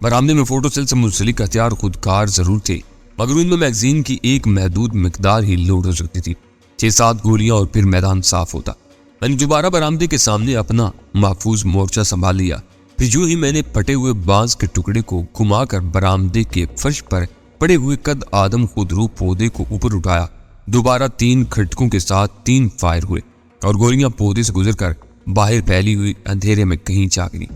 برآمدے میں photo cell سے منسلک ہتھیار خودکار ضرور تھے، مگر ان میں میگزین کی ایک محدود مقدار ہی لوڈ ہو سکتی تھی۔ 6-7 گولیاں اور پھر میدان صاف ہوتا۔ میں نے دوبارہ برآمدے کے سامنے اپنا محفوظ مورچہ سنبھال لیا۔ پھر جو ہی میں نے پھٹے ہوئے بانس کے ٹکڑے کو گھما کر برآمدے کے فرش پر پڑے ہوئے قد آدم خودرو پودے کو اوپر اٹھایا، دوبارہ 3 کھٹکوں کے ساتھ 3 فائر ہوئے اور گولیاں پودے سے گزر کر باہر پھیلی ہوئی اندھیرے میں کہیں جا گری۔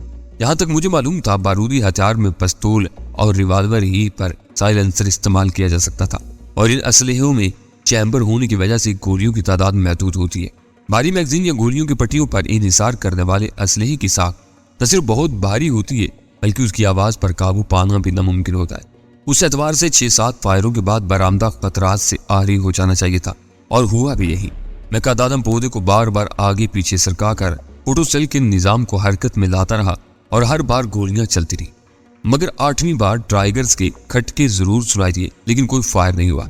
یہاں تک مجھے معلوم تھا بارودی ہتھیار میں پستول اور ریوالور ہی پر سائلنسر استعمال کیا جا سکتا تھا، اور ان اسلحوں میں چیمبر ہونے کی وجہ سے گولیوں کی تعداد محدود ہوتی ہے۔ بھاری میگزین یا گولیوں کی پٹیوں پر انحصار کرنے والے اسلحے کی ساخت نہ صرف بہت بھاری ہوتی ہے بلکہ اس کی آواز پر قابو پانا بھی ناممکن ہوتا ہے۔ اس اعتبار سے 6-7 فائروں کے بعد برآمدہ خطرات سے آری ہو جانا چاہیے تھا، اور ہوا بھی یہی۔ میں قدادم پودے کو بار بار آگے پیچھے سرکا کر فوٹو سیل کے نظام کو حرکت میں لاتا رہا اور ہر بار گولیاں چلتی رہی، مگر 8ویں بار ٹرائیگرز کے کھٹکے ضرور سنائی دیے لیکن کوئی فائر نہیں ہوا۔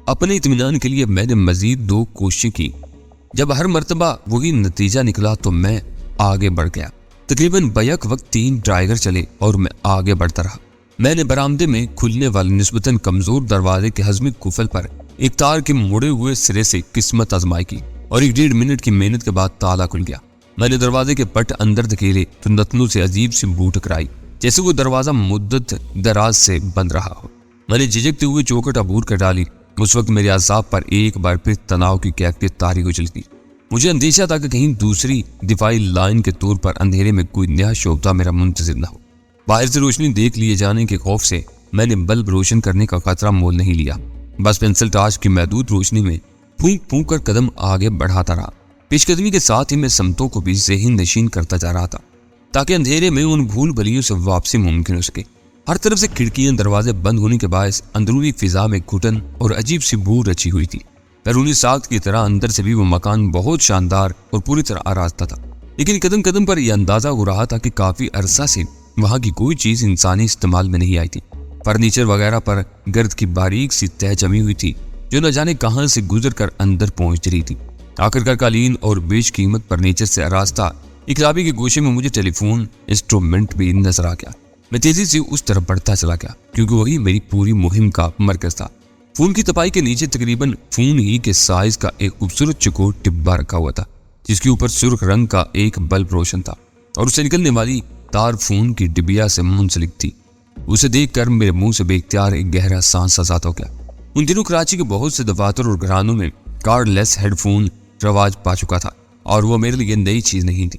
اپنے اطمینان کے لیے میں نے مزید 2 کوششیں کی۔ جب ہر مرتبہ وہی نتیجہ نکلا تو میں آگے بڑھ گیا۔ تقریباً بیک وقت 3 ٹرائیگر چلے اور میں آگے بڑھتا رہا۔ میں نے برآمدے میں کھلنے والے نسبتاً کمزور دروازے کے ہضمی قفل پر ایک تار کے مڑے ہوئے سرے سے قسمت آزمائی کی، اور 1.5 منٹ کی محنت کے بعد تالا کھل گیا۔ میں نے دروازے کے پٹ اندر دھکیلے تو نتنوں سے عجیب سی بو ٹکرائی، جیسے وہ دروازہ مدت دراز سے بند رہا ہو۔ میں نے جھجکتے ہوئے چوکھٹ عبور کر ڈالی۔ اس وقت میرے اعصاب پر ایک بار پھر تناؤ کی کیفیت طاری ہو چلی تھی۔ مجھے اندیشہ تھا کہ کہیں دوسری دفاعی لائن کے طور پر اندھیرے میں کوئی نیا شعبہ میرا منتظر نہ ہو۔ باہر سے روشنی دیکھ لیے جانے کے خوف سے میں نے بلب روشن کرنے کا خطرہ مول نہیں لیا، بس پینسل ٹارچ کی محدود روشنی میں پھونک پھونک کر قدم آگے بڑھاتا رہا۔ پیش قدمی کے ساتھ ہی میں سمتوں کو بھی ذہن نشین کرتا جا رہا تھا تاکہ اندھیرے میں ان بھول بھلیوں سے واپسی ممکن ہو سکے۔ ہر طرف سے کھڑکیاں دروازے بند ہونے کے باعث اندرونی فضا میں گھٹن اور عجیب سی بو رچی ہوئی تھی۔ بیرونی ساخت کی طرح اندر سے بھی وہ مکان بہت شاندار اور پوری طرح آراستہ تھا، لیکن قدم قدم پر یہ اندازہ ہو رہا تھا کہ کافی عرصہ سے وہاں کی کوئی چیز انسانی استعمال میں نہیں آئی تھی۔ فرنیچر وغیرہ پر گرد کی باریک سی تہ جمی ہوئی تھی جو نہ جانے کہاں سے گزر کر اندر پہنچ رہی تھی۔ آخرکار قالین اور بیش قیمت فرنیچر سے آراستہ ایک لابی کے گوشے میں مجھے ٹیلی فون انسٹرومنٹ بھی نظر آ گیا۔ میں تیزی سے اس طرف بڑھتا چلا گیا کیونکہ وہی میری پوری مہم کا مرکز تھا۔ فون کی تپائی کے نیچے تقریباً فون ہی کے سائز کا ایک خوبصورت چکور ٹبا رکھا ہوا تھا جس کے اوپر سرخ رنگ کا ایک بلب روشن تھا اور اس سے نکلنے والی تار فون کی ڈبیا سے منسلک تھی۔ اسے دیکھ کر میرے منہ سے بے اختیار ایک گہرا سانس آزاد ہو گیا۔ ان دنوں کراچی کے بہت سے دفاتر اور گھرانوں میں کارڈ لیس ہیڈ فون رواج پا چکا تھا اور وہ میرے لیے نئی چیز نہیں تھی۔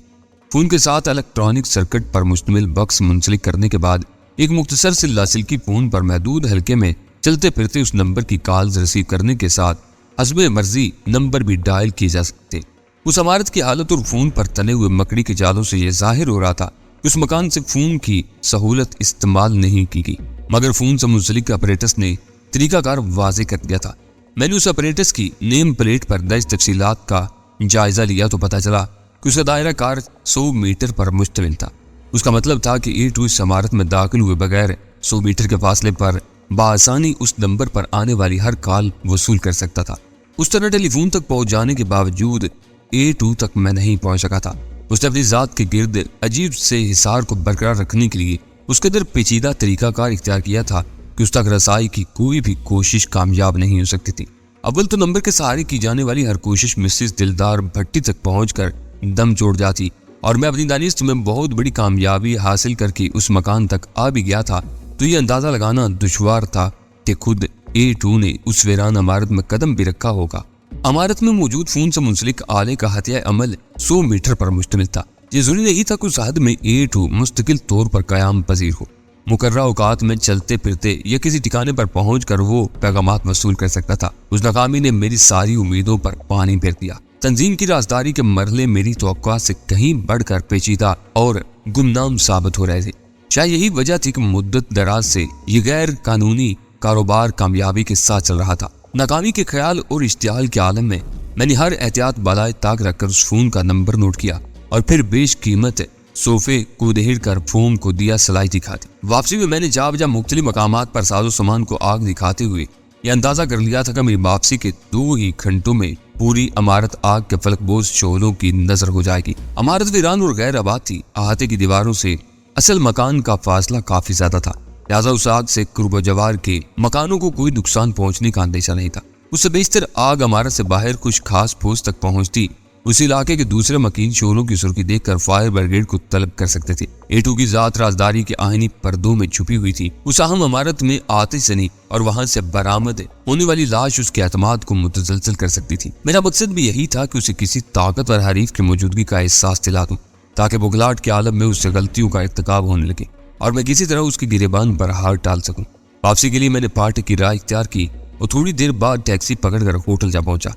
فون کے ساتھ الیکٹرانک سرکٹ پر مشتمل بکس منسلک کرنے کے بعد ایک مختصر سے لاسلکی فون پر محدود حلقے میں چلتے پھرتے اس نمبر کی کالز ریسیو کرنے کے ساتھ حسب مرضی نمبر بھی ڈائل کیے جا سکتے۔ اس عمارت کی حالت اور فون پر تنے ہوئے مکڑی کے جالوں سے یہ ظاہر ہو رہا تھا کہ اس مکان سے فون کی سہولت استعمال نہیں کی گئی، مگر فون سے منسلک اپریٹس نے طریقہ کار واضح کر دیا تھا۔ میں نے اس اپریٹس کی نیم پلیٹ پر درج تفصیلات کا جائزہ لیا تو پتہ چلا کہ اس کا دائرہ کار 100 میٹر پر مشتمل تھا۔ اس کا مطلب تھا کہ A2 اس عمارت میں داخل ہوئے بغیر 100 میٹر کے فاصلے پر بآسانی اس نمبر پر آنے والی ہر کال وصول کر سکتا تھا۔ اس طرح ٹیلی فون تک پہنچ جانے کے باوجود A2 تک میں نہیں پہنچ سکا تھا۔ اس نے اپنی ذات کے گرد عجیب سے حصار کو برقرار رکھنے کے لیے اس قدر پیچیدہ طریقہ کار اختیار کیا تھا کہ اس تک رسائی کی کوئی بھی کوشش کامیاب نہیں ہو سکتی تھی۔ اول تو نمبر کے سہارے کی جانے والی ہر کوشش مسز دلدار بھٹی تک پہنچ کر دم چھوڑ جاتی اور میں اپنی دانست میں بہت بڑی کامیابی حاصل کر کے اس مکان تک آ بھی گیا تھا تو یہ اندازہ لگانا دشوار تھا کہ خود A2 نے اس ویران عمارت میں قدم بھی رکھا ہوگا۔ عمارت میں موجود فون سے منسلک آلے کا ہتھیار عمل 100 میٹر پر مشتمل تھا۔ یہ ضروری نہیں تھا کہ اس حد میں A2 مستقل طور پر قیام پذیر ہو۔ مقررہ اوقات میں چلتے پھرتے یا کسی ٹھکانے پر پہنچ کر وہ پیغامات وصول کر سکتا تھا۔ اس ناکامی نے میری ساری امیدوں پر پانی پھیر دیا۔ تنظیم کی رازداری کے مرحلے میری توقعات سے کہیں بڑھ کر پیچیدہ اور گمنام ثابت ہو رہے تھے۔ شاید یہی وجہ تھی کہ مدت دراز سے یہ غیر قانونی کاروبار کامیابی کے ساتھ چل رہا تھا۔ ناکامی کے خیال اور اشتعال کے عالم میں نے ہر احتیاط بالائے طاق رکھ کر اس فون کا نمبر نوٹ کیا اور پھر بیش قیمت صوفے کو دہڑ کر فون کو دیا سلائی دکھا دی۔ واپسی میں میں نے جا بجا مختلف مقامات پر ساز و سامان کو آگ دکھاتے ہوئے یہ اندازہ کر لیا تھا کہ میری واپسی کے 2 ہی گھنٹوں میں پوری عمارت آگ کے فلک بوز شعلوں کی نظر ہو جائے گی۔ عمارت ویران اور غیر آباد تھی۔ احاطے کی دیواروں سے اصل مکان کا فاصلہ کافی زیادہ تھا، لہٰذا اس آگ سے قرب و جوار کے مکانوں کو کوئی نقصان پہنچنے کا اندیشہ نہیں تھا۔ اس سے بیشتر آگ عمارت سے باہر کچھ خاص پھوس تک پہنچتی اس علاقے کے دوسرے مکین شعلوں کی سرخی دیکھ کر فائر بریگیڈ کو طلب کر سکتے تھے۔ ایٹو کی ذات رازداری کے آہنی پردوں میں چھپی ہوئی تھی۔ اس اہم عمارت میں آتش زنی اور وہاں سے برآمد ہونے والی لاش اس کے اعتماد کو متزلزل کر سکتی تھی۔ میرا مقصد بھی یہی تھا کہ اسے کسی طاقتور حریف کی موجودگی کا احساس دلا دوں تاکہ بغلاٹ کے عالم میں اس سے غلطیوں کا ارتکاب ہونے لگے اور میں کسی طرح اس کی گریبان برہار ٹال سکوں۔ واپسی کے لیے میں نے پارٹی کی راہ اختیار کی اور تھوڑی دیر بعد ٹیکسی پکڑ کر ہوٹل جا پہنچا۔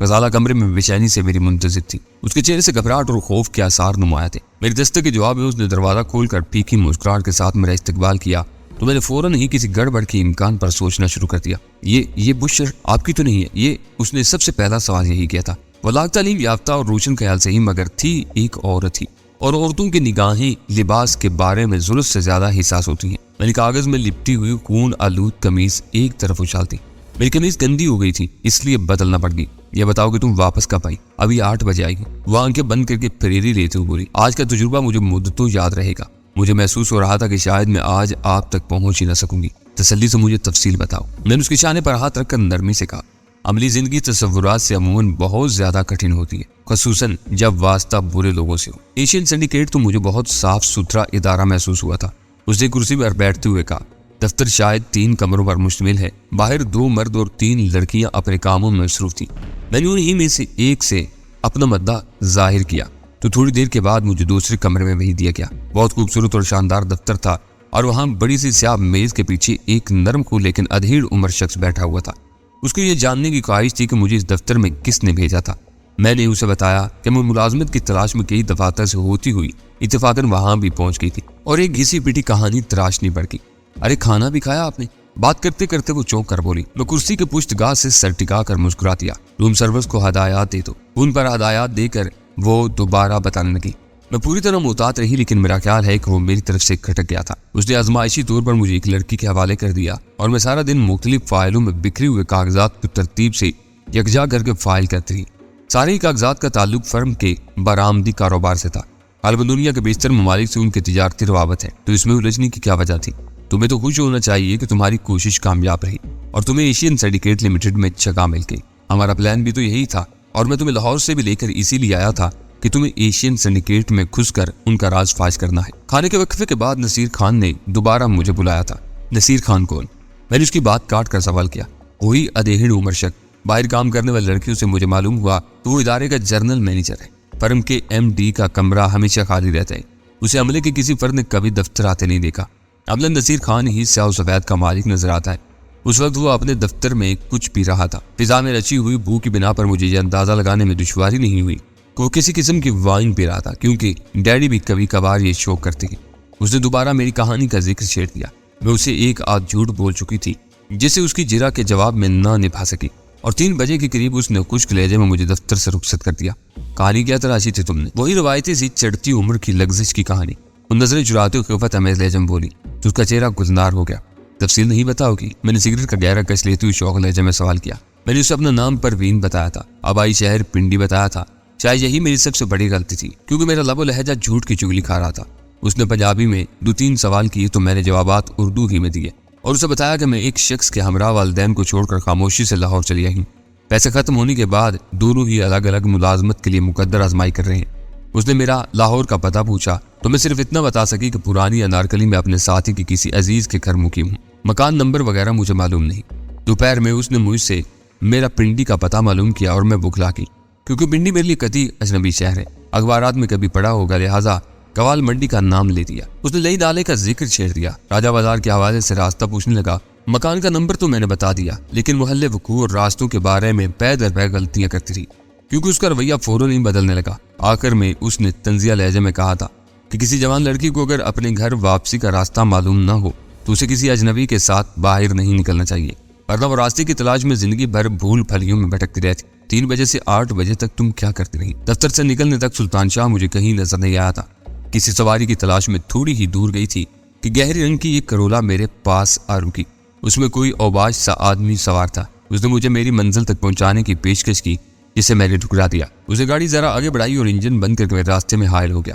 غزالہ کمرے میں بے چینی سے میری منتظر تھی۔ اس کے چہرے سے گھبراہٹ اور خوف کے آثار نمایاں تھے۔ میری دستک کے جواب میں اس نے دروازہ کھول کر پھیکی مسکراہٹ کے ساتھ میرا استقبال کیا تو میں نے فوراً ہی کسی گڑبڑ کے امکان پر سوچنا شروع کر دیا۔ یہ بشر آپ کی تو نہیں ہے؟ یہ اس نے سب سے پہلا سوال یہی کیا تھا۔ وہ لاکھ تعلیم یافتہ اور روشن خیال سے ہی مگر تھی ایک عورت ہی، اور عورتوں کی نگاہیں لباس کے بارے میں ضرورت سے زیادہ حساس ہوتی ہیں۔ میں نے کاغذ میں لپٹی ہوئی خون آلود قمیض ایک طرف اچھالتی۔ میری قمیض گندی ہو گئی تھی اس لیے بدلنا پڑ گئی۔ یہ بتاؤ کہ تم واپس کب آئی؟ ابھی 8 بجے آئی۔ وہ آنکھیں بند کر کے پھریری لیتے ہوئے بولی، آج کا تجربہ مجھے مدتوں یاد رہے گا۔ مجھے محسوس ہو رہا تھا کہ شاید میں آج آپ تک پہنچ ہی نہ سکوں گی۔ تسلی سے مجھے تفصیل بتاؤ۔ میں نے اس کے شانے پر ہاتھ رکھ کر نرمی سے کہا، عملی زندگی تصورات سے عموماً بہت زیادہ کٹھن ہوتی ہے، خصوصاً جب واسطہ برے لوگوں سے ہو۔ ایشین سنڈیکیٹ تو مجھے بہت صاف ستھرا ادارہ محسوس ہوا تھا۔ اس نے کرسی پر بیٹھتے ہوئے کہا، دفتر شاید 3 کمروں پر مشتمل ہے۔ باہر 2 مرد اور 3 لڑکیاں اپنے کاموں میں مصروف تھیں۔ میں نے انہی میں سے ایک سے اپنا مدعا ظاہر کیا تو تھوڑی دیر کے بعد مجھے دوسرے کمرے میں بھیج دیا گیا۔ بہت خوبصورت اور شاندار دفتر تھا اور وہاں بڑی سی سیاہ میز کے پیچھے ایک نرم خو لیکن ادھیڑ عمر شخص بیٹھا ہوا تھا۔ اس کو یہ جاننے کی خواہش تھی کہ مجھے اس دفتر میں کس نے بھیجا تھا۔ میں نے اسے بتایا کہ میں ملازمت کی تلاش میں کئی دفاتر سے ہوتی ہوئی اتفاقاً وہاں بھی پہنچ گئی تھی اور ایک گھسی پیٹی کہانی تراشنی پڑ گئی۔ ارے کھانا بھی کھایا آپ نے؟ بات کرتے کرتے وہ چونک کر بولی۔ میں کرسی کے پشت گاہ سے سر ٹکا کر مسکرا دیا۔ روم سروس کو ہدایات دے دو۔ ان پر ہدایات دے کر وہ دوبارہ بتانے لگی۔ میں پوری طرح محتاط رہی لیکن میرا خیال ہے کہ وہ میری طرف سے کھٹک گیا تھا۔ اس نے آزمائشی طور پر مجھے ایک لڑکی کے حوالے کر دیا اور میں سارا دن مختلف فائلوں میں بکھرے ہوئے کاغذات کو ترتیب سے یکجا کر کے فائل کرتی رہی۔ سارے ہی کاغذات کا تعلق فرم کے برآمدی کاروبار سے تھا۔ غالباً دنیا کے بیشتر ممالک سے ان کی تجارتی روابط ہے، تو اس میں الجھنے کی کیا وجہ تھی؟ تمہیں تو خوش ہونا چاہیے کہ تمہاری کوشش کامیاب رہی اور تمہیں ایشین سنڈیکیٹ لمیٹڈ میں جگہ مل گئی۔ ہمارا پلان بھی تو یہی تھا اور میں تمہیں لاہور سے بھی لے کر اسی لیے آیا تھا کہ تمہیں ایشین سنڈیکیٹ میں گھس کر ان کا راز فاش کرنا ہے۔ کھانے کے وقفے کے بعد نصیر خان نے دوبارہ مجھے بلایا تھا۔ نصیر خان کون؟ میں نے اس کی بات کاٹ کر سوال کیا۔ وہی ادھیڑ عمر شخص، باہر کام کرنے والی لڑکیوں سے مجھے معلوم ہوا تو وہ ادارے کا جنرل مینیجر ہے۔ فرم کے MD کا کمرہ ہمیشہ خالی رہتا ہے۔ اسے عملے کے کسی فرد نے کبھی دفتر آتے نہیں دیکھا۔ عملاً نصیر خان ہی سیاہ و سفید کا مالک نظر آتا ہے۔ اس وقت وہ اپنے دفتر میں کچھ پی رہا تھا۔ فضا میں رچی ہوئی بو کی بنا پر مجھے یہ اندازہ لگانے میں دشواری نہیں ہوئی کہ وہ کسی قسم کی وائن پی رہا تھا، کیونکہ ڈیڈی بھی کبھی کبھار یہ شوق کرتے ہیں۔ اس نے دوبارہ میری کہانی کا ذکر چھیڑ دیا۔ میں اسے ایک آدھ جھوٹ بول چکی تھی جسے اس کی جرا کے جواب میں نہ نبھا سکی، اور 3 بجے کے قریب اس نے خشک لہجے میں مجھے دفتر سے رخصت کر دیا۔ کہانی کیا تراشی تھی تم نے؟ وہی روایتی سی چڑھتی عمر کی لغزش کی کہانی۔ وہ نظریں چراتے ہوئے خفت امیز لہجے میں بولی تو اس کا چہرہ گلزار ہو گیا۔ تفصیل نہیں بتاؤ گی؟ میں نے سگریٹ کا گہرا کش لیتے ہوئے شوق لہجے میں سوال کیا۔ میں نے اسے اپنا نام پروین بتایا تھا، آبائی شہر پنڈی بتایا تھا۔ شاید یہی میری سب سے بڑی غلطی تھی، کیونکہ میرا لب و لہجہ جھوٹ کی چگلی کھا رہا تھا۔ اس نے پنجابی میں 2-3 سوال کیے تو میں نے جوابات اردو ہی میں دیے اور اسے بتایا کہ میں ایک شخص کے ہمراہ والدین کو چھوڑ کر خاموشی سے لاہور چلی آئی ہوں۔ پیسے ختم ہونے کے بعد دونوں ہی الگ الگ ملازمت کے لیے مقدر آزمائی کر رہے ہیں۔ اس نے میرا لاہور کا پتہ پوچھا تو میں صرف اتنا بتا سکی کہ پرانی انارکلی میں اپنے ساتھی کی کسی عزیز کے گھر مقیم ہوں۔ مکان نمبر وغیرہ مجھے معلوم نہیں۔ دوپہر میں اس نے مجھ سے میرا پنڈی کا پتہ معلوم کیا اور میں بکھلا کی، کیونکہ پنڈی میرے لیے قطعی اجنبی شہر ہے۔ اخبارات میں کبھی پڑھا ہوگا، لہٰذا قوال منڈی کا نام لے دیا۔ اس نے لئی نالے کا ذکر چھیڑ دیا۔ راجہ بازار کے حوالے سے راستہ پوچھنے لگا۔ مکان کا نمبر تو میں نے بتا دیا، لیکن محلے وقوع اور راستوں کے بارے میں پے در پے غلطیاں کرتی رہی، کیونکہ اس کا رویہ فوراً ہی بدلنے لگا۔ آخر میں اس نے طنزیہ لہجے میں کہا تھا کہ کسی جوان لڑکی کو اگر اپنے گھر واپسی کا راستہ معلوم نہ ہو تو اسے کسی اجنبی کے ساتھ باہر نہیں نکلنا چاہیے، ورنہ وہ راستے کی تلاش میں زندگی بھر بھول پھلیوں میں بھٹکتی رہتی۔ 3 بجے سے 8 بجے تک تم کیا کرتی رہی؟ دفتر سے نکلنے تک سلطان شاہ مجھے کہیں نظر نہیں آیا تھا۔ کسی سواری کی تلاش میں تھوڑی ہی دور گئی تھی کہ گہری رنگ کی ایک کرولا میرے پاس آ رکی۔ اس میں کوئی اوباش سا آدمی سوار تھا۔ اس نے مجھے میری منزل تک پہنچانے کی پیشکش کی، جسے میں نے ٹھکرا دیا۔ اسے گاڑی ذرا آگے بڑھائی اور انجن بند کر کے میرے راستے میں حائل ہو گیا۔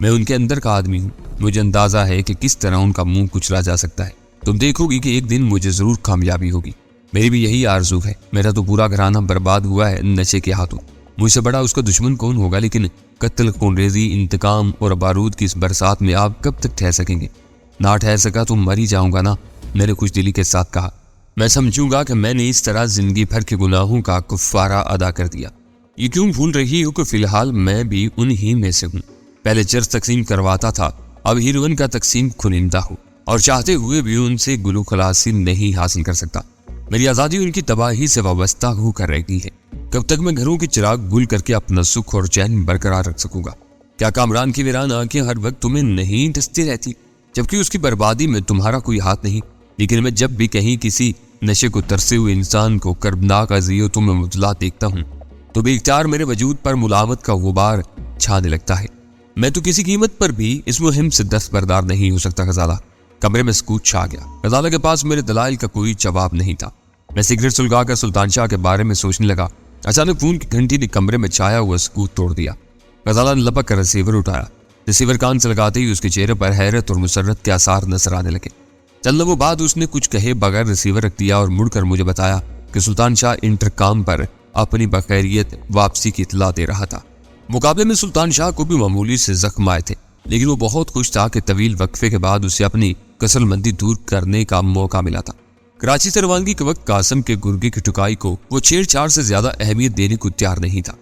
میں ان کے اندر کا آدمی ہوں، مجھے اندازہ ہے کہ کس طرح ان کا منہ کچلا جا سکتا ہے۔ تم دیکھو گی کہ ایک دن مجھے ضرور کامیابی ہوگی۔ میری بھی یہی آرزو ہے۔ میرا تو پورا گھرانہ برباد ہوا ہے نشے کے ہاتھوں۔ مجھ سے بڑا اس کا دشمن کون ہوگا؟ لیکن قتل، خونریزی، انتقام اور بارود کی اس برسات میں آپ کب تک ٹھہر سکیں گے؟ نہ ٹھہر سکا تو مر ہی جاؤں گا نا، میں نے خوش دلی کے ساتھ کہا۔ میں سمجھوں گا کہ میں نے اس طرح زندگی بھر کے گناہوں کا کفارہ ادا کر دیا۔ یہ کیوں بھول رہی ہو کہ فی الحال میں بھی انہی میں سے ہوں۔ پہلے چرس تقسیم کرواتا تھا، اب ہیروئن کا تقسیم کنندہ ہوں، اور چاہتے ہوئے بھی ان سے گلو خلاصی نہیں حاصل کر سکتا۔ میری آزادی ان کی تباہی سے وابستہ ہو کر رہی ہے۔ کب تک میں گھروں کے چراغ گل کر کے اپنا سکھ اور چین برقرار رکھ سکوں گا؟ کیا کامران کی ویران آنکھیں ہر وقت تمہیں نہیں ڈستی رہتی، جبکہ اس کی بربادی میں تمہارا کوئی ہاتھ نہیں؟ لیکن میں جب بھی کہیں کسی نشے کو ترسے ہوئے انسان کو کربناک اذیتوں میں مبتلا دیکھتا ہوں تو بے اختیار میرے وجود پر ملامت کا غبار چھانے لگتا ہے۔ میں تو کسی قیمت پر بھی اس مہم سے دستبردار نہیں ہو سکتا۔ غزالہ، کمرے میں سکوت چھا گیا۔ غزالہ کے پاس میرے دلائل کا کوئی جواب نہیں تھا۔ میں سگریٹ سلگا کر سلطان شاہ کے بارے میں سوچنے لگا۔ اچانک فون کی گھنٹی نے کمرے میں چھایا ہوا سکوت توڑ دیا۔ غزالہ نے لپک کر ریسیور اٹھایا۔ ریسیور کان سے لگاتے ہی اس کے چہرے پر حیرت اور مسرت کے آثار نظر آنے لگے۔ چند لمحوں بعد اس نے کچھ کہے بغیر ریسیور رکھ دیا اور مڑ کر مجھے بتایا کہ سلطان شاہ انٹرکام پر اپنی بخیریت واپسی کی اطلاع دے رہا تھا۔ مقابلے میں سلطان شاہ کو بھی معمولی سے زخم آئے تھے، لیکن وہ بہت خوش تھا کہ طویل وقفے کے بعد اسے اپنی کسل مندی دور کرنے کا موقع ملا تھا۔ کراچی سے روانگی کے وقت قاسم کے گرگے کی ٹکائی کو وہ چھیڑ چھاڑ سے زیادہ اہمیت دینے کو تیار نہیں تھا۔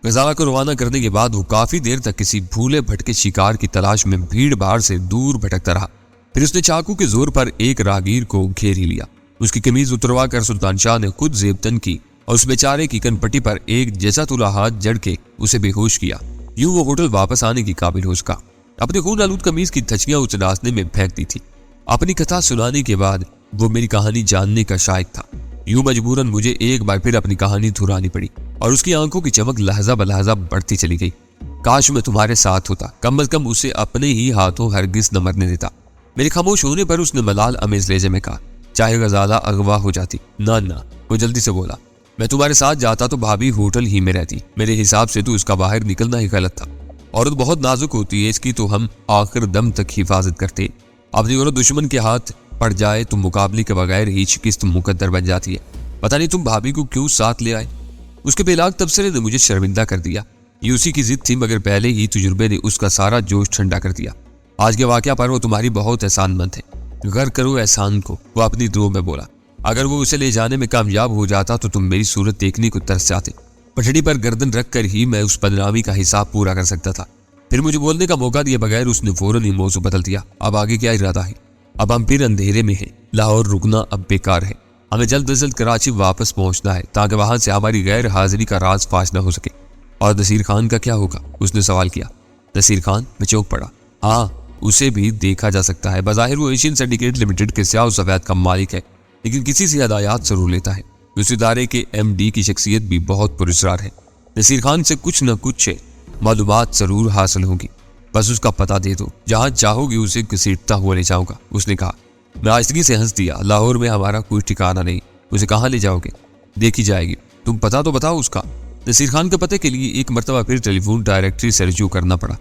غزالہ کو روانہ کرنے کے بعد وہ کافی دیر تک کسی بھولے بھٹکے شکار کی تلاش میں بھیڑ بھاڑ سے دور بھٹکتا رہا۔ پھر اس نے چاقو کے زور پر ایک راہگیر کو گھیر ہی لیا۔ اس کی قمیض اتروا کر سلطان شاہ نے خود زیبتن کی اور اس بیچارے کی کن پٹی پر ایک جیسا تلا ہاتھ جڑ کے اسے بے ہوش کیا۔ یوں وہ ہوٹل واپس آنے کی قابل ہو سکا۔ اپنی خون آلود قمیض کی تھچیاں اس راستے میں پھینک دی تھی۔ اپنی کتھا سنانے کے بعد وہ میری کہانی جاننے کا شائق تھا۔ یوں مجبوراً مجھے ایک بار پھر اپنی کہانی دہرانی پڑی اور اس کی آنکھوں کی چمک لحظہ بلحظہ بڑھتی چلی گئی۔ کاش میں تمہارے ساتھ ہوتا، کم از کم اسے اپنے ہی ہاتھوں ہرگز نہ مرنے دیتا۔ میرے خاموش ہونے پر اس نے ملال امیز لہجے میں کہا، چاہے غزالہ اغوا ہو جاتی۔ نہ، وہ جلدی سے بولا، میں تمہارے ساتھ جاتا تو بھابھی ہوٹل ہی میں رہتی۔ میرے حساب سے تو اس کا باہر نکلنا ہی غلط تھا۔ عورت بہت نازک ہوتی ہے، اس کی تو ہم آخر دم تک حفاظت کرتے۔ اپنی عورت دشمن کے ہاتھ پڑ جائے تو مقابلے کے بغیر ہی شکست مقدر بن جاتی ہے۔ پتہ نہیں تم بھابھی کو کیوں ساتھ لے آئے؟ اس کے بے لاگ تبصرے نے مجھے شرمندہ کر دیا۔ یہ اسی کی ضد تھی، مگر پہلے ہی تجربے نے اس کا سارا جوش ٹھنڈا کر دیا۔ آج کے واقعہ پر وہ تمہاری بہت احسان مند ہے۔ غر کرو احسان کو، وہ اپنی درو میں بولا۔ اگر وہ اسے لے جانے میں کامیاب ہو جاتا تو تم میری صورت دیکھنے کو ترس جاتے۔ پٹڑی پر گردن رکھ کر ہی میں اس بدنامی کا حساب پورا کر سکتا تھا۔ پھر مجھے بولنے کا موقع دیے بغیر اس نے فوراً ہی موضوع بدل دیا۔ اب آگے کیا ارادہ ہے؟ اب ہم پھر اندھیرے میں ہیں۔ لاہور رکنا اب بیکار ہے۔ ہمیں جلد از جلد کراچی واپس پہنچنا ہے تاکہ وہاں سے ہماری غیر حاضری کا راز فاش نہ ہو سکے۔ اور نصیر خان کا کیا ہوگا؟ اس نے سوال کیا۔ نصیر خان؟ میں چوک پڑا۔ ہاں، اسے بھی دیکھا جا سکتا ہے۔ بظاہر وہ ایشین سنڈیکیٹ لمیٹڈ کے سیاہ و سفید کا مالک ہے، لیکن کسی سے ہدایات ضرور لیتا ہے۔ اس ادارے کے ایم ڈی کی شخصیت بھی بہت پراسرار ہے۔ نصیر خان سے کچھ نہ کچھ معلومات ضرور حاصل ہوگی، بس اس کا پتہ دے دو، جہاں چاہو گی اسے گھسیٹتا ہوا لے جاؤں گا۔ اس نے کہا۔ میں آہستگی سے ہنس دیا۔ لاہور میں ہمارا کوئی ٹھکانہ نہیں، اسے کہاں لے جاؤ گے؟ دیکھی جائے گی، تم پتہ تو بتاؤ اس کا۔ نصیر خان کے پتے کے لیے ایک مرتبہ پھر ٹیلی فون ڈائریکٹری سے رجوع کرنا پڑا۔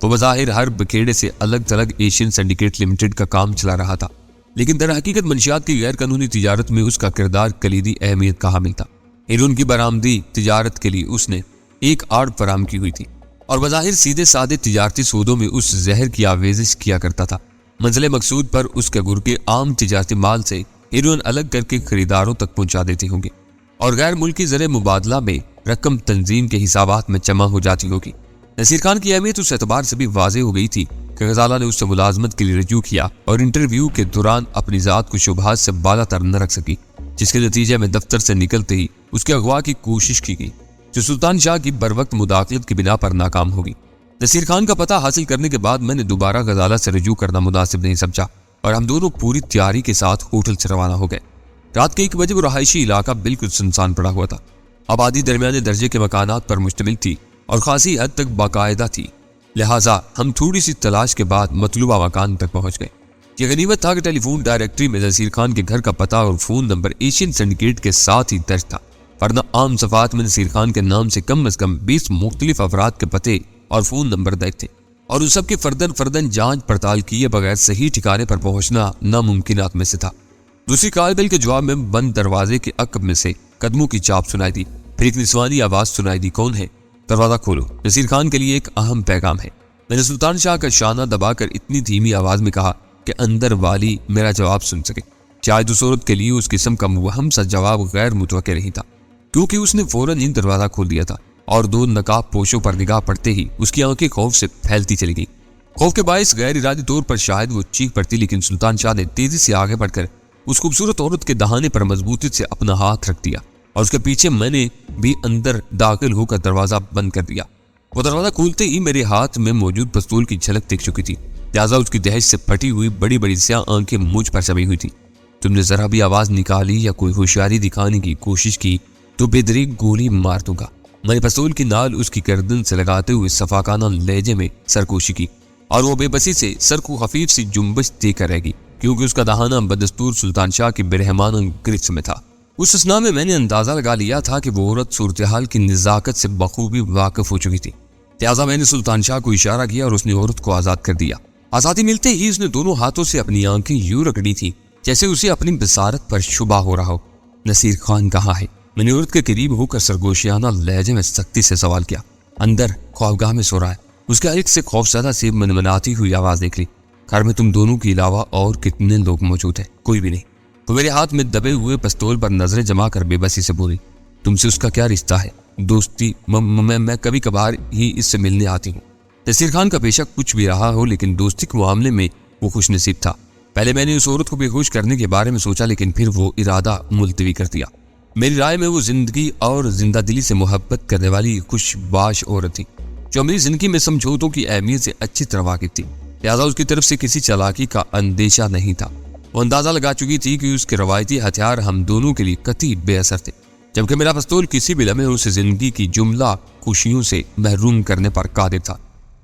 وہ بظاہر ہر بکھیڑے سے الگ تھلگ ایشین سنڈیکیٹ لمیٹڈ کا کام چلا رہا تھا، لیکن در حقیقت منشیات کی غیر قانونی تجارت میں اس کا کردار کلیدی اہمیت کا حامل تھا۔ ہیروئن کی برآمدی تجارت کے لیے اس نے ایک آڑ فراہم کی ہوئی تھی اور بظاہر سیدھے سادے تجارتی سودوں میں اس زہر کی آویزش کیا کرتا تھا۔ منزل مقصود پر اس کے گرگے عام تجارتی مال سے ہیروئن الگ کر کے خریداروں تک پہنچا دیتے ہوں گے اور غیر ملکی زر مبادلہ میں رقم تنظیم کے حسابات میں جمع ہو جاتی ہوگی۔ نصیر خان کی اہمیت اس اعتبار سے بھی واضح ہو گئی تھی کہ غزالہ نے اس سے ملازمت کے لیے رجوع کیا اور انٹرویو کے دوران اپنی ذات کو شبہات سے بالا تر نہ رکھ سکی، جس کے نتیجے میں دفتر سے نکلتے ہی اس کے اغوا کی کوشش کی گئی، جو سلطان شاہ کی بروقت مداخلت کی بنا پر ناکام ہوگی۔ نصیر خان کا پتہ حاصل کرنے کے بعد میں نے دوبارہ غزالہ سے رجوع کرنا مناسب نہیں سمجھا اور ہم دونوں پوری تیاری کے ساتھ ہوٹل سے روانہ ہو گئے۔ رات کے 1 بجے وہ رہائشی علاقہ بالکل سنسان پڑا ہوا تھا۔ آبادی درمیانے درجے کے مکانات پر مشتمل تھی اور خاصی حد تک باقاعدہ تھی، لہٰذا ہم تھوڑی سی تلاش کے بعد مطلوبہ مکان تک پہنچ گئے۔ یہ غنیمت تھا کہ ٹیلی فون ڈائریکٹری میں نصیر خان کے گھر کا پتہ اور فون نمبر ایشین سنڈیکیٹ کے ساتھ ہی درج تھا، ورنہ عام صفحات میں نصیر خان کے نام سے کم 20 مختلف افراد کے پتے اور فون نمبر درج تھے۔ اور اس سب کے فردن فردن جانچ پڑتال کیے بغیر صحیح ٹھکانے پر پہنچنا ناممکنات میں سے تھا۔ دوسری کال بیل کے جواب میں بند دروازے کے عقب میں سے قدموں کی چاپ سنائی دی، پھر ایک نسوانی آواز سنائی دی، کون ہے؟ دروازہ کھولو، نصیر خان کے لیے ایک اہم پیغام ہے۔ میں نے سلطان شاہ کا شانہ دبا کر اتنی دھیمی آواز میں کہا کہ اندر والی میرا جواب سن سکے۔ شاید اس عورت کے لیے اس قسم کا مبہم سا جواب غیر متوقع نہیں تھا، کیونکہ اس نے فوراً ہی دروازہ کھول دیا تھا اور دو نقاب پوشوں پر نگاہ پڑتے ہی اس کی آنکھیں خوف سے پھیلتی چلی گئی۔ خوف کے باعث غیر ارادی طور پر شاید وہ چیخ پڑتی، لیکن سلطان شاہ نے تیزی سے آگے بڑھ کر اس خوبصورت عورت کے دہانے پر مضبوطی سے اپنا ہاتھ رکھ دیا اور اس کے پیچھے میں نے بھی اندر داخل ہو کر دروازہ بند کر دیا۔ وہ دروازہ کھولتے ہی میرے ہاتھ میں موجود پستول کی جھلک دکھ چکی تھی، لہٰذا اس کی دہشت سے پھٹی ہوئی بڑی بڑی سیاہ آنکھیں مجھ پر چبھی ہوئی تھی۔ تم نے ذرا بھی آواز نکالی یا کوئی ہوشیاری دکھانے کی کوشش کی تو بے دریغ گولی مار دوں گا۔ میں نے پستول کی نال اس کی گردن سے لگاتے ہوئے صفاقانہ لہجے میں سرکوشی کی اور وہ بے بسی سے سر کو خفیف سی جنبش دے کر رہ گئی، کیونکہ اس کا دہانہ بدستور سلطان شاہ کی برہمانہ گرفت میں تھا۔ اس اثنا میں میں نے اندازہ لگا لیا تھا کہ وہ عورت صورتحال کی نزاکت سے بخوبی واقف ہو چکی تھی، لہٰذا میں نے سلطان شاہ کو اشارہ کیا اور اس نے عورت کو آزاد کر دیا۔ آزادی ملتے ہی اس نے دونوں ہاتھوں سے اپنی آنکھیں یوں رگڑی تھی جیسے اسے اپنی بصارت پر شبہ ہو رہا ہو۔ نصیر خان کہاں ہے؟ میں نے عورت کے قریب ہو کر سرگوشیانہ لہجے میں سختی سے سوال کیا۔ اندر خوابگاہ میں سو رہا ہے، اس کے حلق سے خوفزدہ سے منمناتی ہوئی آواز نکلی۔ گھر میں تم دونوں کے علاوہ اور کتنے لوگ موجود ہیں؟ کوئی بھی نہیں۔ وہ میرے ہاتھ میں دبے ہوئے پستول پر نظریں جما کر بے بسی سے بولی، تم سے اس کا کیا رشتہ ہے؟ دوستی؟ میں کبھی کبھار ہی اس سے ملنے آتی ہوں۔ نصیر خان کا پیشہ کچھ بھی رہا ہو، لیکن دوستی کے معاملے میں وہ خوش نصیب تھا۔ پہلے میں نے اس عورت کو بے ہوش کرنے کے بارے میں سوچا، لیکن پھر وہ ارادہ ملتوی کر دیا۔ میری رائے میں وہ زندگی اور زندہ دلی سے محبت کرنے والی خوش باش عورت تھی، جو میری زندگی میں سمجھوتوں کی اہمیت سے اچھی طرح واقف تھی، لہٰذا اس کی طرف سے کسی چالاکی کا اندیشہ نہیں تھا۔ وہ اندازہ لگا چکی تھی کہ اس کے روایتی ہتھیار ہم دونوں کے لیے قطعی بے اثر تھے، جبکہ میرا پستول کسی بھی لمحے اسے زندگی کی جملہ خوشیوں سے محروم کرنے پر قادر تھا۔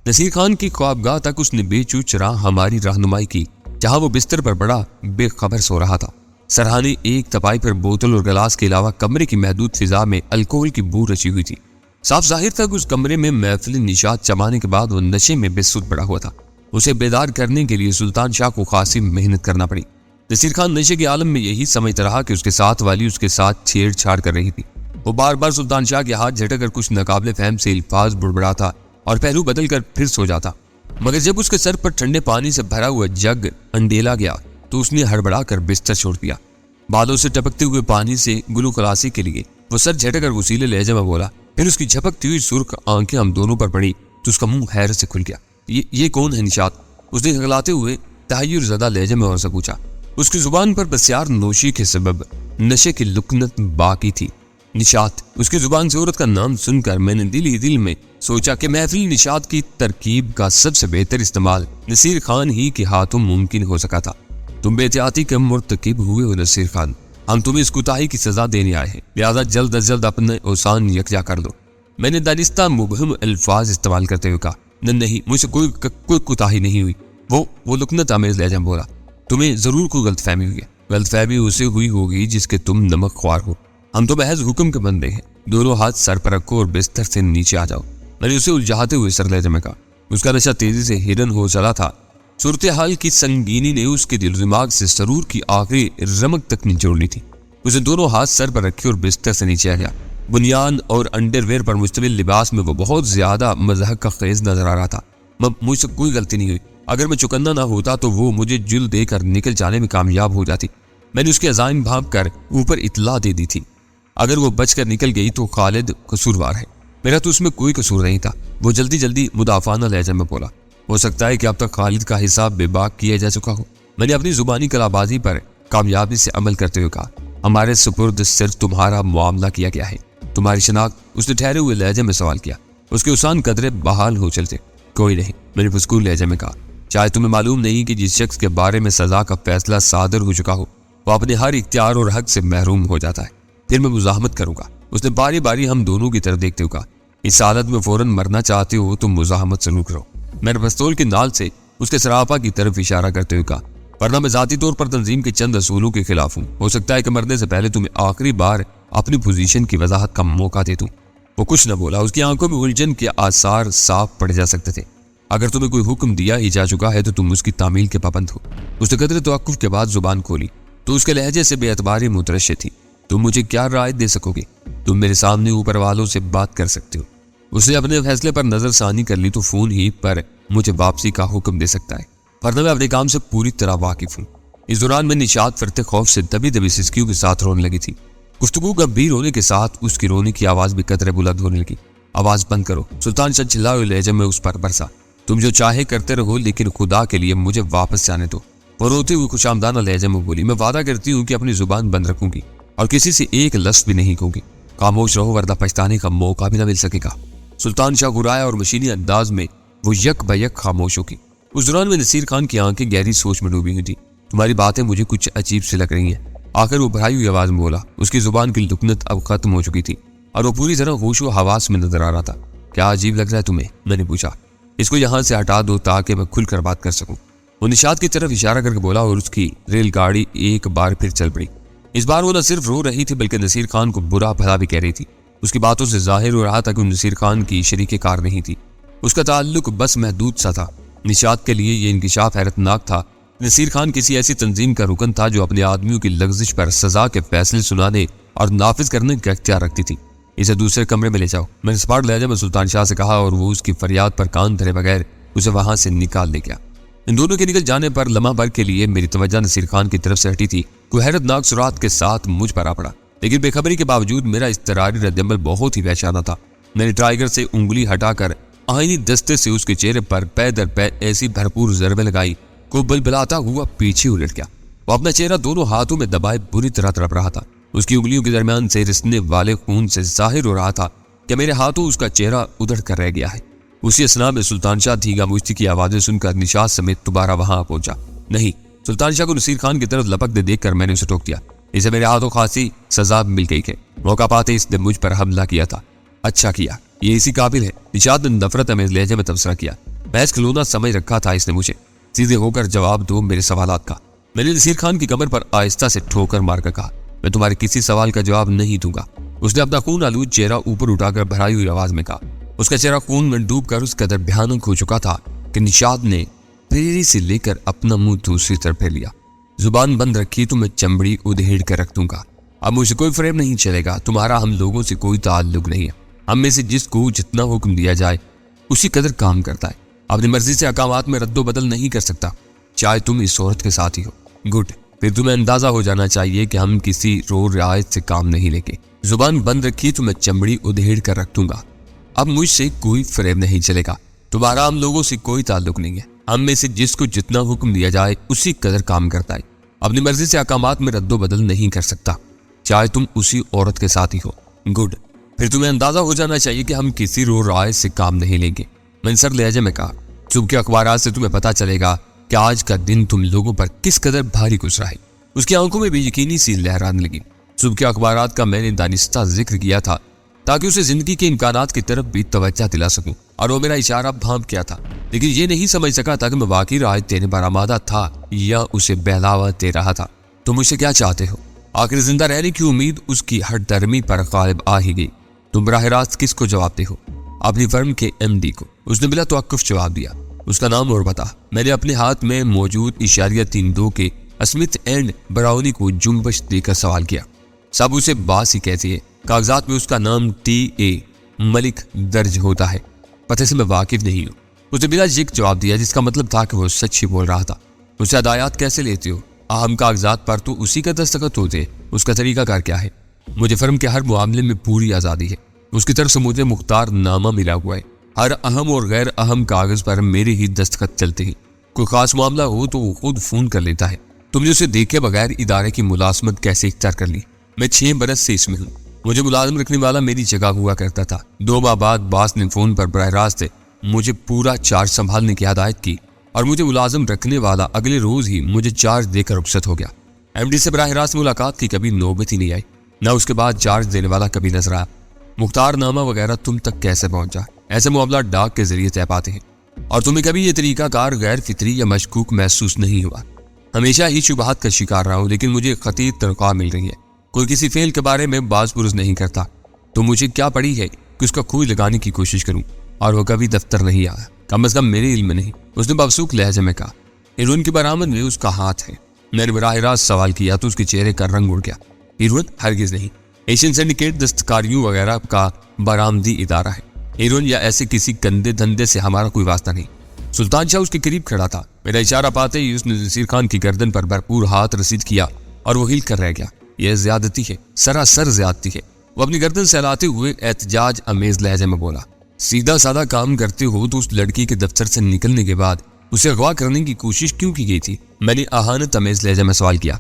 نصیر خان کی خوابگاہ تک اس نے بے چوچ راہ ہماری رہنمائی کی، جہاں وہ بستر پر بڑا بے خبر سو رہا تھا۔ سرہانے ایک تپائی پر بوتل اور گلاس کے علاوہ کمرے کی محدود فضا میں الکوہل کی بو رچی ہوئی تھی۔ صاف ظاہر تک اس کمرے میں محفل نشاط چمانے کے بعد وہ نشے میں بے سود پڑا ہوا تھا۔ اسے بیدار کرنے کے لیے سلطان شاہ کو خاصی محنت کرنا پڑی۔ نصیر خان نشے کے عالم میں یہی سمجھتا رہا کہ اس کے ساتھ والی اس کے ساتھ چھیڑ چھاڑ کر رہی تھی۔ وہ بار بار سلطان شاہ کے ہاتھ جھٹک کر کچھ ناقابل فہم سے الفاظ بڑبڑاتا اور پہلو بدل کر پھر سو جاتا، مگر جب اس کے سر پر ٹھنڈے پانی سے بھرا ہوا جگ انڈیلا گیا تو اس نے ہڑبڑا کر بستر چھوڑ دیا۔ بالوں سے ٹپکتے ہوئے پانی سے گلو خلاصی کے لیے وہ سر جھٹک کر وسیلے لہجے میں بولا، پھر اس کی جھپکتی ہوئی سرخ آنکھیں ہم دونوں پر پڑی تو اس کا منہ حیرت سے کھل گیا۔ یہ کون ہے نشاط؟ اس نے ہنگلاتے ہوئے تحیر زدہ لہجے میں اور سے پوچھا۔ اس کی زبان پر بسیار نوشی کے سبب نشے کی لکنت باقی تھی۔ نشاط، اس کی زبان سے عورت کا نام سن کر میں نے دل ہی دل میں سوچا کہ محفل نشاط کی ترکیب کا سب سے بہتر استعمال نصیر خان ہی کے ہاتھوں ممکن ہو سکا تھا۔ تم بے احتیاطی کے مرتکب ہوئے ہو نصیر خان، ہم تمہیں اس کوتاہی کی سزا دینے آئے ہیں، لہذا جلد از جلد اپنے اوسان یکجا کر دو۔ میں نے دانستہ مبہم الفاظ استعمال کرتے ہوئے کہا، نہیں، مجھ سے کوئی کوتاہی نہیں ہوئی۔ وہ لکنت آمیز لہجہ میں بولا، تمہیں ضرور کوئی غلط فہمی ہوئی ہے۔ غلط فہمی اسے ہوئی ہوگی جس کے تم نمک خوار ہو، ہم تو محض حکم کے بندے ہیں۔ دونوں ہاتھ سر پر رکھو اور بستر سے نیچے آ جاؤ۔ میں نے اسے الجھاتے ہوئے سر لہجے میں کہا۔ اس کا نشہ تیزی سے ہرن ہو چلا تھا۔ صورتحال کی سنگینی نے اس کے دل و دماغ سے سرور کی آخری رمق تک نچوڑ لی تھی۔ اسے دونوں ہاتھ سر پر رکھے اور بستر سے نیچے آ گیا۔ بنیان اور انڈر ویئر پر مشتمل لباس میں وہ بہت زیادہ مضحک کا خیز نظر آ رہا تھا۔ مجھ سے کوئی غلطی نہیں ہوئی، اگر میں چکنا نہ ہوتا تو وہ مجھے جل دے کر نکل جانے میں کامیاب ہو جاتی۔ میں نے اس کے عزائم بھانپ کر اوپر اطلاع دے دی تھی، اگر وہ بچ کر نکل گئی تو خالد قصوروار ہے، میرا تو اس میں کوئی قصور نہیں تھا۔ وہ جلدی مدافعانہ لہجہ میں بولا، ہو سکتا ہے کہ اب تک خالد کا حساب بے باک کیا جا چکا ہو۔ میں نے اپنی زبانی کلا بازی پر کامیابی سے عمل کرتے ہوئے کہا، ہمارے سپرد صرف تمہارا معاملہ کیا گیا ہے، تمہاری شناخت؟ اس نے ٹھہرے ہوئے لہجے میں سوال کیا۔ اس کے اسان قدرے بحال ہو چلتے۔ کوئی نہیں، میں نے پسکول لہجے میں کہا، شاید تمہیں معلوم نہیں کہ جس شخص کے بارے میں سزا کا فیصلہ صادر ہو چکا ہو وہ اپنے ہر اختیار اور حق سے محروم ہو جاتا ہے۔ پھر میں مزاحمت کروں گا۔ اس نے باری باری ہم دونوں کی طرف دیکھتے ہوئے کہا، اس حالت میں فوراً مرنا چاہتے ہو تو مزاحمت ضرور کرو۔ میں نے پستول کی نال سے اس کے سراپا کی طرف اشارہ کرتے ہوئے کہا، ورنہ میں ذاتی طور پر تنظیم کے چند اصولوں کے خلاف ہوں۔ ہو سکتا ہے کہ مرنے سے پہلے تمہیں آخری بار اپنی پوزیشن کی وضاحت کا موقع دے دوں۔ وہ کچھ نہ بولا، اس کی آنکھوں میں الجھن کے آثار صاف پڑے جا سکتے تھے۔ اگر تمہیں کوئی حکم دیا ہی جا چکا ہے تو تم اس کی تعمیل کے پابند ہو۔ اس نے قدر توقف کے بعد زبان کھولی تو اس کے لہجے سے بے اعتباری مترشح تھی۔ تم مجھے کیا رعایت دے سکو گے؟ تم میرے سامنے اوپر والوں سے بات کر سکتے ہو۔ اس نے اپنے فیصلے پر نظر ثانی کر لی تو فون ہی پر مجھے واپسی کا حکم دے سکتا ہے، ورنہ میں اپنے کام سے پوری طرح واقف ہوں۔ اس دوران میں نشاط فرتے خوف سے دبی دبی سسکیوں کے ساتھ رونے لگی تھی۔ گفتگو گمبھیر ہونے کے ساتھ اس کی رونے کی آواز بھی قدرے بلند ہونے لگی۔ آواز بند کرو، سلطان شاہ چلائے ہوئے لہجے میں اس پر برسا۔ تم جو چاہے کرتے رہو لیکن خدا کے لیے مجھے واپس جانے دو۔ وہ روتے ہوئے خوش آمدانہ لہجے میں بولی، میں وعدہ کرتی ہوں کہ اپنی زبان بند رکھوں گی اور کسی سے ایک لفظ بھی نہیں کہوں گی۔ خاموش رہو ورنہ پچھتانے کا موقع بھی نہ مل سکے گا۔ سلطان شاہ گرایا اور مشینی انداز میں وہ یک بیک خاموش ہو گئی۔ اس دوران میں نصیر خان کی آنکھیں گہری سوچ میں ڈوبی ہوئی تھی۔ تمہاری باتیں مجھے کچھ عجیب سے لگ رہی ہیں، آخر وہ بھرائی ہوئی آواز میں بولا۔ اس کی زبان کی لکنت اب ختم ہو چکی تھی اور وہ پوری طرح ہوش و حواس میں نظر آ رہا تھا۔ کیا عجیب لگ رہا ہے تمہیں؟ میں نے پوچھا۔ اس کو یہاں سے ہٹا دو تاکہ میں کھل کر بات کر سکوں۔ وہ نشاط کی طرف اشارہ کر کے بولا اور اس کی ریل گاڑی ایک بار پھر چل پڑی۔ اس بار وہ نہ صرف رو رہی تھی بلکہ نصیر خان کو برا بھلا بھی کہہ رہی تھی۔ اس کی باتوں سے ظاہر ہو رہا تھا کہ وہ نصیر خان کی شریک کار نہیں تھی، اس کا تعلق بس محدود سا تھا۔ نشاط کے لیے یہ انکشاف حیرت ناک تھا۔ نصیر خان کسی ایسی تنظیم کا رکن تھا جو اپنے آدمیوں کی لغزش پر سزا کے فیصلے سنانے اور نافذ کرنے کا اختیار رکھتی تھی۔ اسے دوسرے کمرے میں لے جاؤ، میں نے سپاٹ لہجے میں سلطان شاہ سے کہا اور وہ اس کی فریاد پر کان دھرے بغیر اسے وہاں سے نکال لے گیا۔ ان دونوں کے نکل جانے پر لمحہ بھر کے لیے میری توجہ نصیر خان کی طرف سے ہٹی تھی۔ کوئی حیرت ناک سرعت کے ساتھ مجھ پر آ پڑا، لیکن بے خبری کے باوجود میرا اضطراری رد عمل بہت ہی وحشیانہ تھا۔ میں نے ٹرائیگر سے انگلی ہٹا کر آئینی دستے سے اس کے چہرے پر پے در پے ایسی بھرپور ضربیں لگائی کو بلبلاتا ہوا پیچھے الٹ گیا۔ وہ اپنا چہرہ دونوں ہاتھوں میں دبائے بری طرح تڑپ رہا تھا۔ اس کی انگلیوں کے درمیان سے رسنے والے خون سے ظاہر ہو رہا تھا کہ میرے ہاتھوں اس کا چہرہ ادھڑ کر رہ گیا ہے۔ اسی اثنا میں سلطان شاہ دھیگا مشتی کی آوازیں سن کر نشاط سمیت دوبارہ وہاں پہنچا۔ نہیں، سلطان شاہ کو نصیر خان کی طرف لپک دے دیکھ کر میں نے اسے ٹوک دیا۔ اسے میرے ہاتھوں خاصی سزا مل گئی ہے، موقع پاتے اس نے مجھ پر حملہ کیا تھا۔ اچھا کیا، یہ اسی قابل ہے، نشاط نے نفرت میں لہجے میں تبصرہ کیا۔ بحث کھلونا سمجھ رکھا تھا اس نے مجھے۔ سیدھے ہو کر جواب دو میرے سوالات کا۔ میں نے نصیر خان کی کمر پر آہستہ سے ٹھوکر مار کر کہا، میں تمہارے کسی سوال کا جواب نہیں دوں گا۔ اس نے اپنا خون آلود چہرہ اوپر اٹھا کر بھرائی ہوئی آواز میں کہا۔ اس کا چہرہ خون میں ڈوب کر اس قدر بھیانک ہو چکا تھا کہ نشاط نے پھیری سے لے کر اپنا منہ دوسری طرف پھیر لیا۔ زبان بند رکھی تو میں چمڑی ادھیڑ کر رکھ دوں گا۔ اب مجھے کوئی فریب نہیں چلے گا، تمہارا ہم لوگوں سے کوئی تعلق نہیں ہے۔ ہم میں سے جس کو جتنا حکم دیا جائے اسی قدر کام کرتا ہے، اپنی مرضی سے احکامات میں رد و بدل نہیں کر سکتا، چاہے تم اس عورت کے ساتھ ہی ہو۔ گڈ، پھر تمہیں اندازہ ہو جانا چاہیے کہ ہم کسی رو رعایت سے کام نہیں لیں گے۔ زبان بند رکھی تو میں چمڑی ادھیڑ کر رکھ دوں گا۔ اب مجھ سے کوئی فریب نہیں چلے گا، تمہارا ہم لوگوں سے کوئی تعلق نہیں ہے۔ ہم میں سے جس کو جتنا حکم دیا جائے اسی قدر کام کرتا ہے، اپنی مرضی سے احکامات میں رد و بدل نہیں کر سکتا، چاہے تم اسی عورت کے ساتھ ہی ہو۔ گڈ، پھر تمہیں اندازہ ہو جانا چاہیے کہ ہم کسی رو رعایت سے کام نہیں لیں گے، میں نے سر لہجے میں کہا۔ صبح کے اخبارات سے تمہیں پتہ چلے گا کہ آج کا دن تم لوگوں پر کس قدر بھاری گزرا ہے۔ اس کی آنکھوں میں بھی یقینی سی لہرانے لگی۔ صبح کے اخبارات کا میں نے دانستہ ذکر کیا تھا تاکہ اسے زندگی کے امکانات کی طرف بھی توجہ دلا سکوں، اور وہ میرا اشارہ بھانپ کیا تھا، لیکن یہ نہیں سمجھ سکا تھا کہ میں واقعی رعایت دینے پر آمادہ تھا یا اسے بہلاوا دے رہا تھا۔ تم مجھ سے کیا چاہتے ہو؟ آخر زندہ رہنے کی امید اس کی ہٹ درمی پر غالب آ ہی گئی۔ تم براہ راست کس کو جواب دے ہو؟ اپنی فرم کے ایم ڈی کو، اس نے بلا توقف جواب دیا۔ اس کا نام اور بتا۔ میں نے اپنے ہاتھ میں موجود اشاریہ 3-2 کے اسمتھ اینڈ براؤنی کو جنبش دے کر سوال کیا۔ سب اسے باس ہی کہتی ہے، کاغذات میں اس کا نام ٹی.اے. ملک درج ہوتا ہے، پتہ سے میں واقف نہیں ہوں۔ اس نے بلا یک جواب دیا، جس کا مطلب تھا کہ وہ سچ ہی بول رہا تھا۔ اس سے ہدایات کیسے لیتے ہو؟ اہم کاغذات پر تو اسی کا دستخط ہوتے، اس کا طریقہ کار کیا ہے؟ مجھے فرم کے ہر معاملے میں پوری آزادی ہے، اس کی طرف سے مجھے مختار نامہ ملا ہوا ہے، ہر اہم اور غیر اہم کاغذ پر میرے ہی دستخط چلتے ہیں۔ کوئی خاص معاملہ ہو تو وہ خود فون کر لیتا ہے۔ تم نے اسے دیکھے بغیر ادارے کی ملازمت کیسے اختیار کر لی؟ میں 6 برس سے اس میں ہوں، مجھے ملازم رکھنے والا میری جگہ ہوا کرتا تھا۔ 2 ماہ بعد باس نے فون پر براہ راست مجھے پورا چارج سنبھالنے کی ہدایت کی، اور مجھے ملازم رکھنے والا اگلے روز ہی مجھے چارج دے کر رخصت ہو گیا۔ ایم ڈی سے براہ راست ملاقات کی کبھی نوبت ہی نہیں آئی، نہ اس کے بعد چارج دینے والا کبھی نظر آیا۔ مختار نامہ وغیرہ تم تک کیسے پہنچا؟ ایسے معاملات ڈاک کے ذریعے طے پاتے ہیں، اور تمہیں کبھی یہ طریقہ کار غیر فطری یا مشکوک محسوس نہیں ہوا؟ ہمیشہ ہی شبہات کا شکار رہا ہوں، لیکن مجھے خطیر تنخواہ مل رہی ہے۔ کوئی کسی فعل کے بارے میں باز پرس نہیں کرتا، تو مجھے کیا پڑی ہے کہ اس کا کھوج لگانے کی کوشش کروں، اور وہ کبھی دفتر نہیں آیا۔ کم از کم میرے علم میں نہیں، اس نے بافسوخ لہجے میں کہا۔ ہیروئن کی برآمد میں اس کا ہاتھ ہے۔ میں نے براہ راست سوال کیا تو اس کے چہرے کا رنگ اڑ گیا۔ ہیروئن؟ ہرگز نہیں، ایشین سینڈیکیٹ دستکاریوں وغیرہ کا برآمدی ادارہ ہے۔ ہیروئن یا ایسے کسی گندے دھندے سے ہمارا کوئی واسطہ نہیں۔ سلطان شاہ اس کے قریب کھڑا تھا۔ میرا اشارہ پاتے ہی اس نے نصیر خان کی گردن پر بھرپور ہاتھ رسید کیا اور وہ ہل کر رہ گیا۔ یہ زیادتی ہے، سراسر زیادتی ہے۔ وہ اپنی گردن سہلاتے ہوئے احتجاج امیز لہجے میں بولا۔ سیدھا سادہ کام کرتے ہو تو اس لڑکی کے دفتر سے نکلنے کے بعد اسے اغوا کرنے کی کوشش کیوں کی گئی تھی؟ میں نے اہانت امیز لہجے میں سوال کیا۔